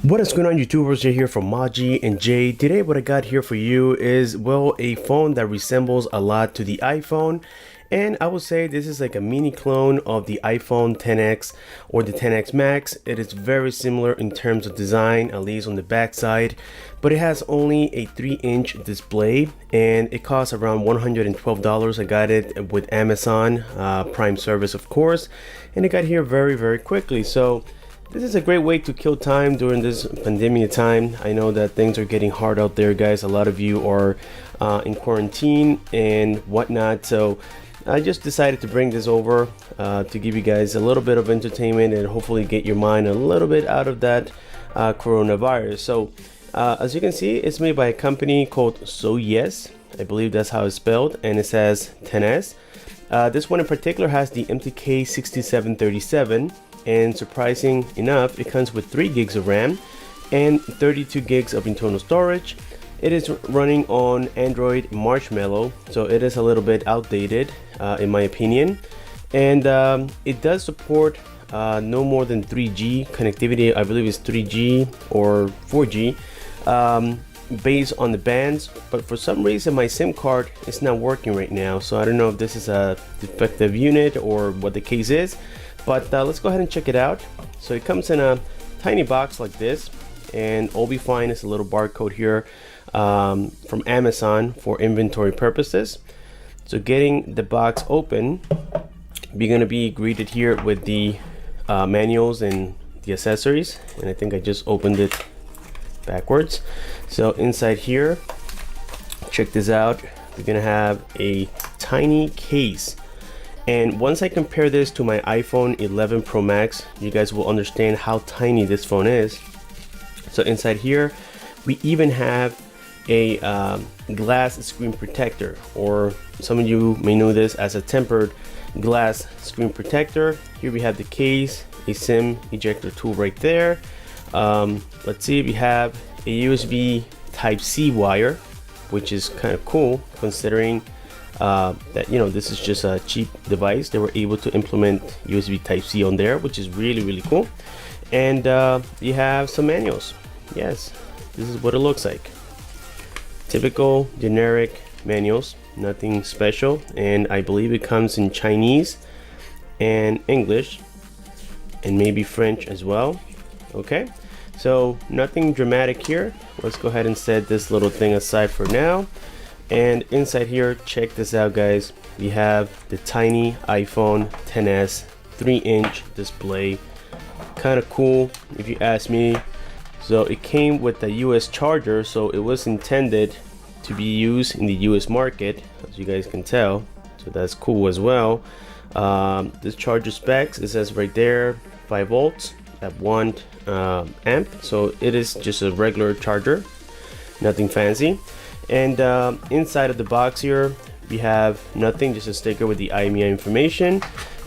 What is going on, YouTubers? Jay here from Maji and Jay. Today what I got here for you is, well, a phone that resembles a lot to the iPhone, and I would say this is like a mini clone of the iPhone XS or the XS Max. It is very similar in terms of design, at least on the back side, but it has only a 3-inch display and it costs around $112. I got it with Amazon Prime service, of course, and it got here very quickly. So this is a great way to kill time during this pandemic time. I know that things are getting hard out there, guys. A lot of you are in quarantine and whatnot. So I just decided to bring this over to give you guys a little bit of entertainment and hopefully get your mind a little bit out of that coronavirus. So as you can see, it's made by a company called So Yes. I believe that's how it's spelled, and it says XS. This one in particular has the MTK6737. And surprising enough, it comes with 3 gigs of RAM and 32 gigs of internal storage. It is running on Android Marshmallow, so it is a little bit outdated in my opinion. And it does support no more than 3G connectivity. I believe it's 3G or 4G based on the bands, but for some reason my SIM card is not working right now. So I don't know if this is a defective unit or what the case is. But let's go ahead and check it out. So it comes in a tiny box like this, and all we find is a little barcode here from Amazon for inventory purposes. So getting the box open, we're gonna be greeted here with the manuals and the accessories. And I think I just opened it backwards. So inside here, check this out. We're gonna have a tiny case. And once I compare this to my iPhone 11 Pro Max, you guys will understand how tiny this phone is. So inside here, we even have a glass screen protector, or some of you may know this as a tempered glass screen protector. Here we have the case, a SIM ejector tool right there. Let's see, we have a USB Type-C wire, which is kind of cool considering that, you know, this is just a cheap device. They were able to implement USB Type-C on there, which is really cool. And you have some manuals. Yes, this is what it looks like. Typical generic manuals, nothing special. And I believe it comes in Chinese and English and maybe French as well. Okay, so nothing dramatic here. Let's go ahead and set this little thing aside for now. And inside here, check this out, guys. We have the tiny iPhone XS 3-inch display. Kind of cool if you ask me. So it came with the US charger, so it was intended to be used in the US market, as you guys can tell. So that's cool as well. This charger specs, it says right there, 5 volts at 1 amp. So it is just a regular charger, nothing fancy. And inside of the box here, we have nothing, just a sticker with the IMEI information,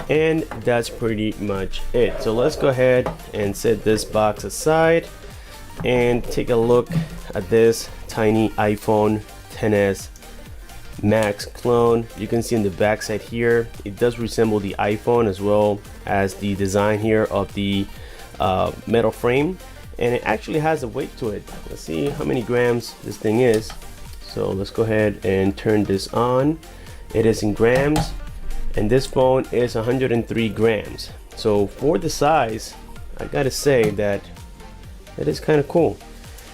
and that's pretty much it. So let's go ahead and set this box aside and take a look at this tiny iPhone XS Max clone. You can see in the back side here, it does resemble the iPhone as well as the design here of the metal frame, and it actually has a weight to it. Let's see how many grams this thing is. So let's go ahead and turn this on. It is in grams, and this phone is 103 grams. So for the size, I gotta say that it is kind of cool.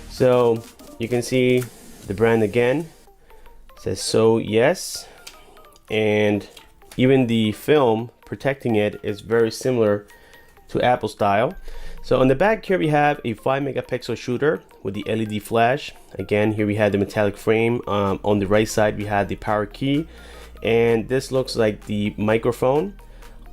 So you can see the brand again. It says So Yes, and even the film protecting it is very similar to Apple style. So on the back here, we have a 5-megapixel shooter with the LED flash. Again, here we have the metallic frame. On the right side, we have the power key, and this looks like the microphone.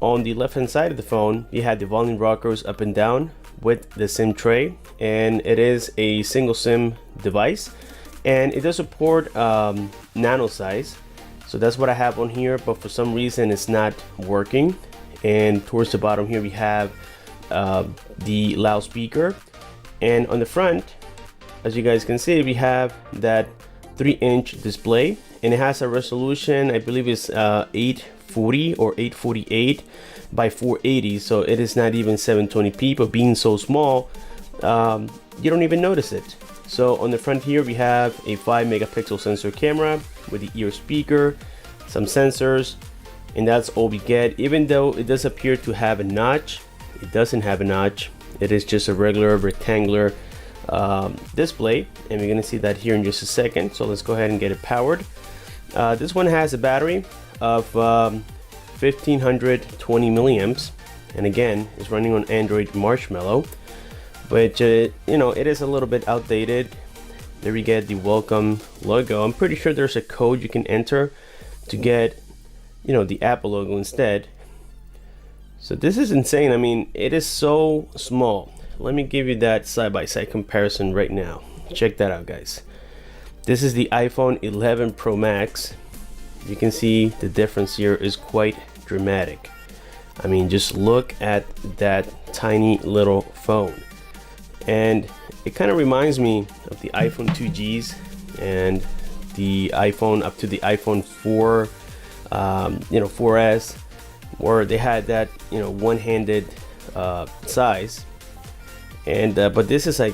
On the left hand side of the phone, you have the volume rockers up and down with the SIM tray, and it is a single SIM device, and it does support nano size. So that's what I have on here, but for some reason it's not working. And towards the bottom here, we have the loudspeaker, and on the front, as you guys can see, we have that 3-inch display, and it has a resolution, I believe it's 840 or 848 by 480, so it is not even 720p. But being so small, you don't even notice it. So on the front here we have a 5 megapixel sensor camera with the ear speaker, some sensors, and that's all we get. Even though it does appear to have a notch, it doesn't have a notch. It is just a regular rectangular display, and we're gonna see that here in just a second. So let's go ahead and get it powered. This one has a battery of 1520 milliamps, and again it's running on Android Marshmallow, which you know, it is a little bit outdated. There we get the welcome logo. I'm pretty sure there's a code you can enter to get, you know, the Apple logo instead. So this is insane. I mean, it is so small. Let me give you that side-by-side comparison right now. Check that out, guys. This is the iPhone 11 Pro Max. You can see the difference here is quite dramatic. I mean, just look at that tiny little phone. And it kind of reminds me of the iPhone 2Gs and the iPhone up to the iPhone 4, you know, 4S, where they had that, you know, one-handed size. And but this is like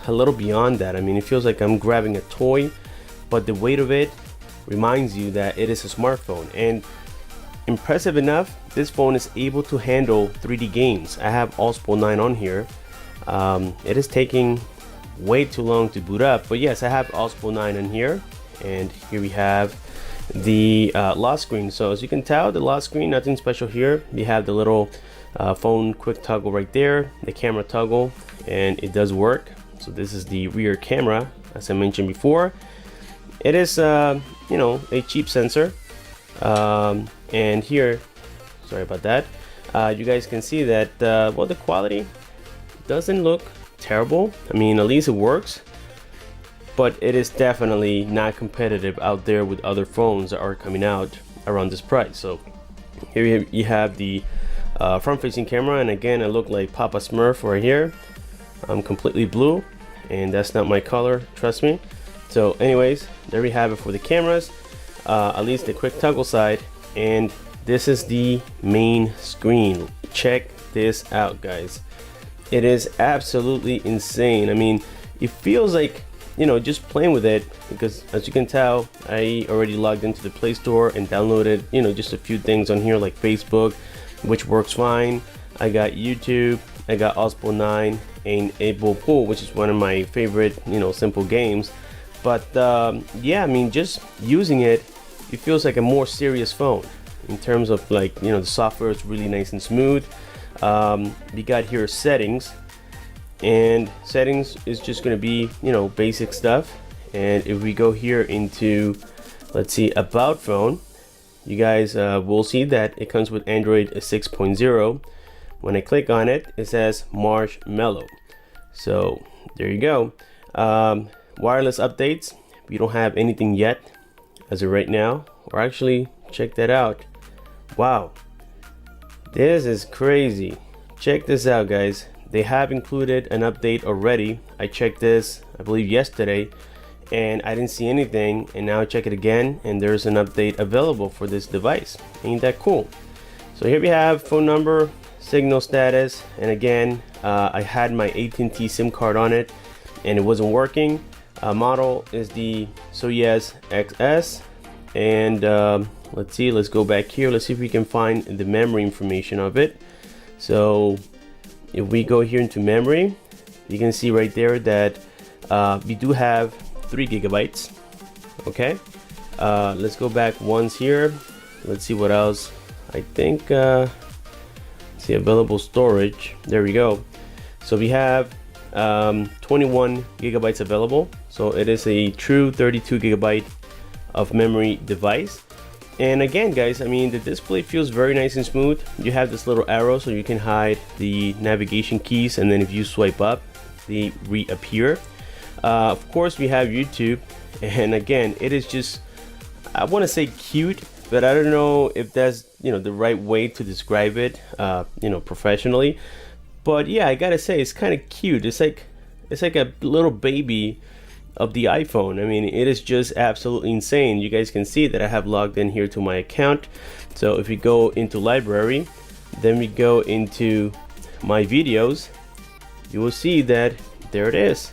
a little beyond that. I mean, it feels like I'm grabbing a toy, but the weight of it reminds you that it is a smartphone. And impressive enough, this phone is able to handle 3D games. I have Ospo 9 on here. It is taking way too long to boot up, but yes, I have Ospo 9 in here, and here we have the lock screen. So as you can tell, the lock screen, nothing special here. We have the little phone quick toggle right there, the camera toggle, and it does work. So this is the rear camera, as I mentioned before. It is you know, a cheap sensor, and here, sorry about that, you guys can see that well, the quality doesn't look terrible. I mean, at least it works, but it is definitely not competitive out there with other phones that are coming out around this price. So here you have the front-facing camera, and again, I look like Papa Smurf right here. I'm completely blue, and that's not my color, trust me. So anyways, there we have it for the cameras, at least the quick toggle side, and this is the main screen. Check this out, guys. It is absolutely insane. I mean, it feels like, you know, just playing with it, because as you can tell, I already logged into the Play Store and downloaded, you know, just a few things on here like Facebook, which works fine. I got YouTube, I got Ospo 9 and Able Pool, which is one of my favorite, you know, simple games. But yeah, I mean, just using it, it feels like a more serious phone in terms of, like, you know, the software is really nice and smooth. We got here settings, and settings is just going to be, you know, basic stuff. And if we go here into, let's see, about phone, you guys will see that it comes with Android 6.0. When I click on it, it says Marshmallow. So there you go. Wireless updates, we don't have anything yet as of right now. Or actually, check that out. Wow, this is crazy. Check this out, guys. They have included an update already. I checked this, I believe, yesterday, and I didn't see anything. And now I check it again, and there's an update available for this device. Ain't that cool? So here we have phone number, signal status, and again, I had my AT&T SIM card on it, and it wasn't working. Model is the Soyuz XS, and let's see, let's go back here. Let's see if we can find the memory information of it. So if we go here into memory, you can see right there that we do have 3 gigabytes. Okay, let's go back once here. Let's see what else. I think see available storage. There we go. So we have 21 gigabytes available. So it is a true 32 gigabyte of memory device. And again, guys, I mean, the display feels very nice and smooth. You have this little arrow so you can hide the navigation keys, and then if you swipe up, they reappear. Of course, we have YouTube, and again, it is just, I want to say cute, but I don't know if that's, you know, the right way to describe it, you know, professionally. But yeah, I gotta say, it's kind of cute. It's like a little baby of the iPhone. I mean, it is just absolutely insane. You guys can see that I have logged in here to my account. So if we go into library, then we go into my videos, you will see that there it is.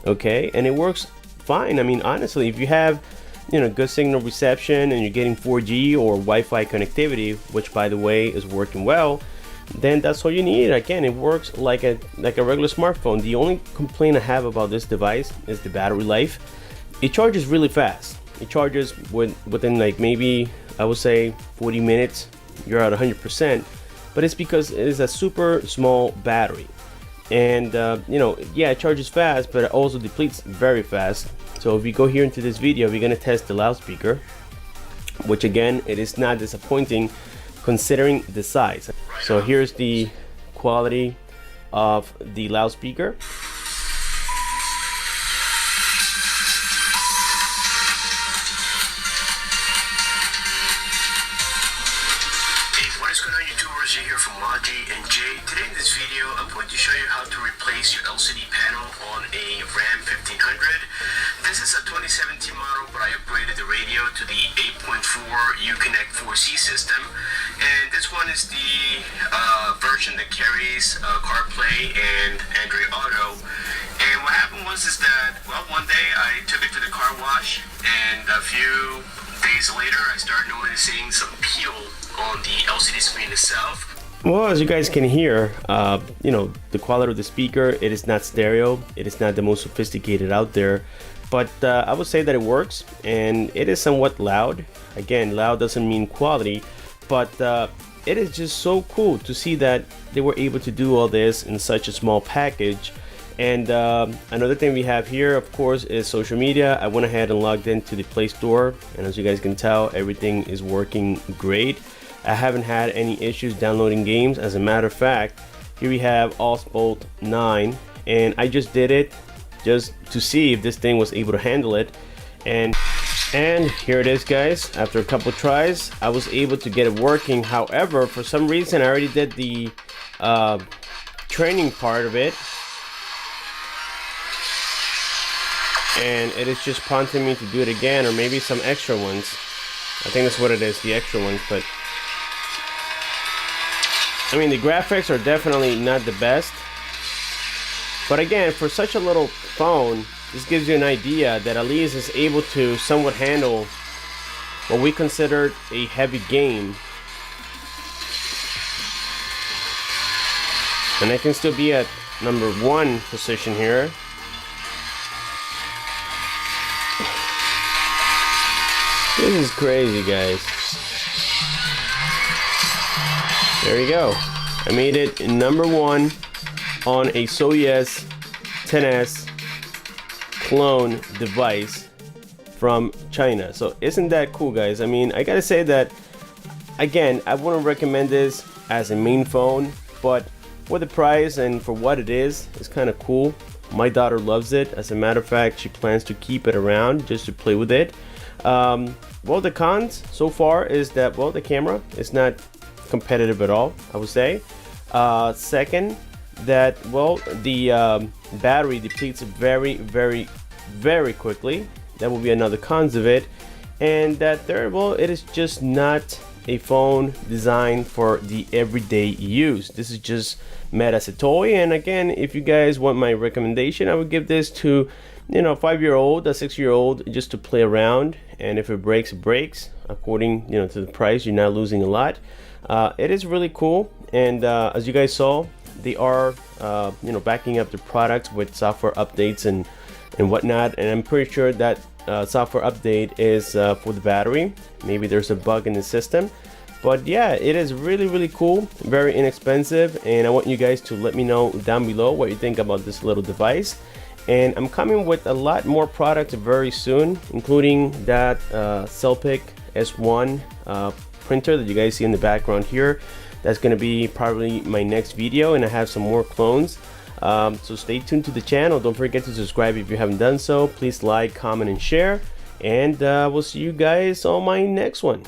Okay, and it works fine. I mean, honestly, if you have, you know, good signal reception and you're getting 4G or Wi-Fi connectivity, which by the way is working well, then that's all you need. Again, it works like a regular smartphone. The only complaint I have about this device is the battery life. It charges really fast. It charges within like maybe, I would say 40 minutes, you're at 100%, but it's because it is a super small battery. And you know, yeah, it charges fast, but it also depletes very fast. So if you go here into this video, we're gonna test the loudspeaker, which again, it is not disappointing considering the size. So here's the quality of the loudspeaker. What is going on, YouTubers? You're here from Maji and Jay. Today in this video, I'm going to show you how to replace your LCD panel on a RAM 1500. This is a 2017 model, but I upgraded the radio to the 8.4 Uconnect 4C system. And this one is the version that carries CarPlay and Android Auto. And what happened was that, well, one day I took it to the car wash, and a few days later I started noticing some peel on the LCD screen itself. Well, as you guys can hear, you know, the quality of the speaker, it is not stereo. It is not the most sophisticated out there, but I would say that it works, and it is somewhat loud. Again, loud doesn't mean quality, but it is just so cool to see that they were able to do all this in such a small package. And another thing we have here, of course, is social media. I went ahead and logged into the Play Store, and as you guys can tell, everything is working great. I haven't had any issues downloading games. As a matter of fact, here we have Osbolt 9, and I just did it just to see if this thing was able to handle it. And here it is, guys. After a couple tries, I was able to get it working. However, for some reason, I already did the training part of it, and it is just prompting me to do it again, or maybe some extra ones. I think that's what it is, the extra ones. But I mean, the graphics are definitely not the best, but again, for such a little phone, this gives you an idea that at least it's able to somewhat handle what we consider a heavy game. And I can still be at number 1 position here. This is crazy, guys. There you go. I made it number 1 on a Soyez 10S clone device from China. So isn't that cool, guys? I mean, I gotta say that, again, I wouldn't recommend this as a main phone, but for the price and for what it is, it's kind of cool. My daughter loves it. As a matter of fact, she plans to keep it around just to play with it. Well, the cons so far is that, well, the camera is not competitive at all, I would say. Second, that, well, the battery depletes very, very, very quickly. That will be another cons of it. And that third, well, it is just not a phone designed for the everyday use. This is just meant as a toy. And again, if you guys want my recommendation, I would give this to, you know, a 5-year-old, a 6-year-old, just to play around. And if it breaks, it breaks. According, you know, to the price, you're not losing a lot. It is really cool, and as you guys saw, they are you know, backing up the product with software updates and whatnot. And I'm pretty sure that software update is for the battery. Maybe there's a bug in the system, but yeah, it is really, really cool, very inexpensive. And I want you guys to let me know down below what you think about this little device. And I'm coming with a lot more products very soon, including that Celpic S1 printer that you guys see in the background here. That's going to be probably my next video, and I have some more clones. So stay tuned to the channel. Don't forget to subscribe if you haven't done so. Please like, comment, and share. And we'll see you guys on my next one.